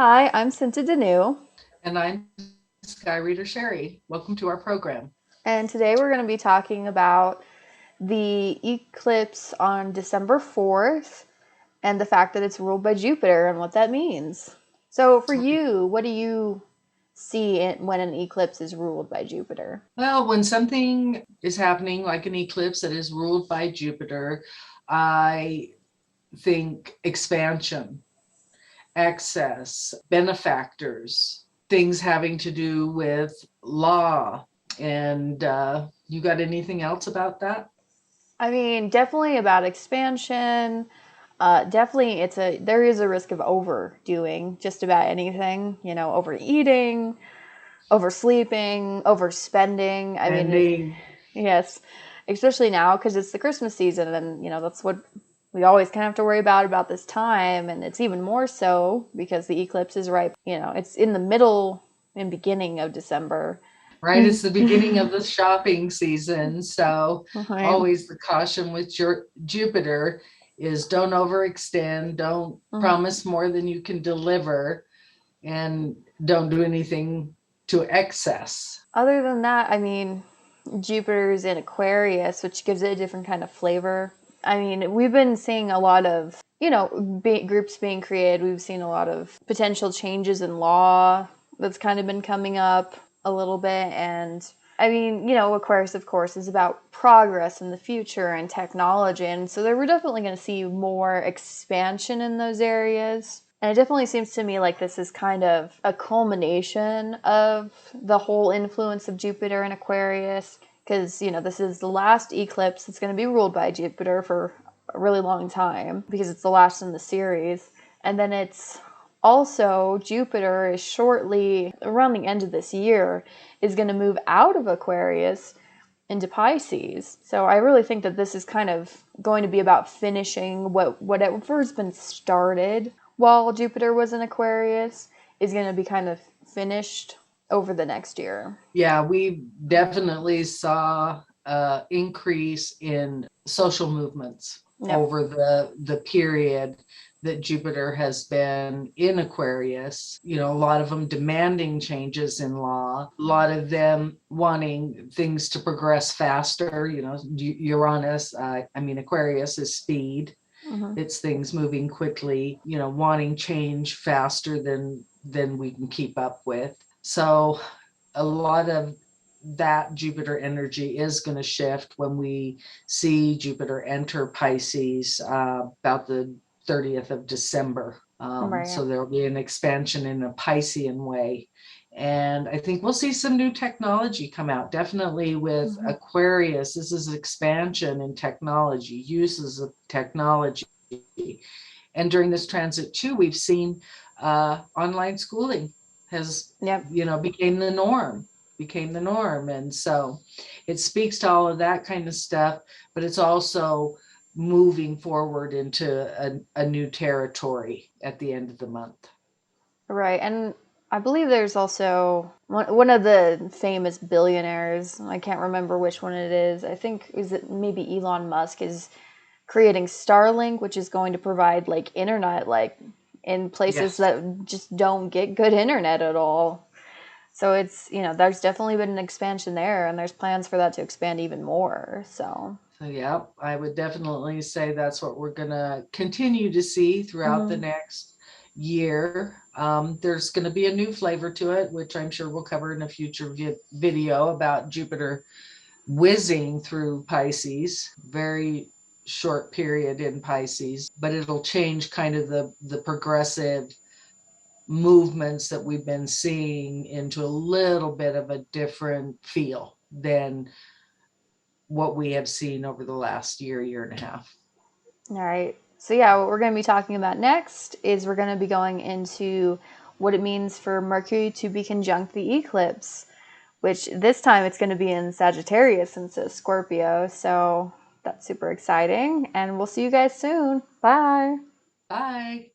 Hi, I'm Cinta Denew, And I'm Skyreader Sherry. Welcome to our program. and today we're going to be talking about the eclipse on December 4th and the fact that it's ruled by Jupiter and what that means. So, for you, what do you see when an eclipse is ruled by Jupiter? Well, when something is happening like an eclipse that is ruled by Jupiter, I think expansion, excess, benefactors, things having to do with law. And you got anything else about that? I mean, definitely about expansion. Definitely, there is a risk of overdoing just about anything. Overeating, oversleeping, overspending. I mean, Ending. yes, especially now because it's the Christmas season, and that's what we always kind of have to worry about this time, and it's even more so because the eclipse is right. It's in the middle and beginning of December. Right, it's the beginning of the shopping season, so Right. always the caution with your Jupiter is don't overextend, don't promise more than you can deliver, and don't do anything to excess. Other than that, I mean, Jupiter's in Aquarius, which gives it a different kind of flavor. I mean, we've been seeing a lot of, groups being created. We've seen a lot of potential changes in law that's kind of been coming up a little bit. And I mean, Aquarius, of course, is about progress in the future and technology. And so we're definitely going to see more expansion in those areas. And it definitely seems to me like this is kind of a culmination of the whole influence of Jupiter in Aquarius, because, this is the last eclipse that's going to be ruled by Jupiter for a really long time because it's the last in the series. And then it's also Jupiter is shortly around the end of this year is going to move out of Aquarius into Pisces. So I really think that this is kind of going to be about finishing whatever's been started while Jupiter was in Aquarius is going to be kind of finished over the next year. Yeah, we definitely saw increase in social movements Yep. over the period that Jupiter has been in Aquarius. You know, a lot of them demanding changes in law, a lot of them wanting things to progress faster. You know, Uranus, I mean, Aquarius is speed. Mm-hmm. It's things moving quickly, you know, wanting change faster than we can keep up with. So a lot of that Jupiter energy is going to shift when we see Jupiter enter Pisces about the 30th of December. Right. So there will be an expansion in a Piscean way. And I think we'll see some new technology come out. Definitely with Mm-hmm. Aquarius, this is expansion in technology, uses of technology. And during this transit too, we've seen online schooling has, Yep. you know, became the norm. And so it speaks to all of that kind of stuff, but it's also moving forward into a new territory at the end of the month. Right. And I believe there's also one of the famous billionaires. I can't remember which one it is. I think is it maybe Elon Musk is creating Starlink, which is going to provide like internet like in places Yes. that just don't get good internet at all. So it's, there's definitely been an expansion there and there's plans for that to expand even more. So, So yeah, I would definitely say that's what we're going to continue to see throughout the mhm. next year. There's going to be a new flavor to it, which I'm sure we'll cover in a future video about Jupiter whizzing through Pisces. Very short period in Pisces, but it'll change kind of the progressive movements that we've been seeing into a little bit of a different feel than what we have seen over the last year and a half. All right. So, yeah, what we're going to be talking about next is we're going to be going into what it means for Mercury to be conjunct the eclipse, which this time it's going to be in Sagittarius instead of Scorpio. So, that's super exciting. And we'll see you guys soon. Bye. Bye.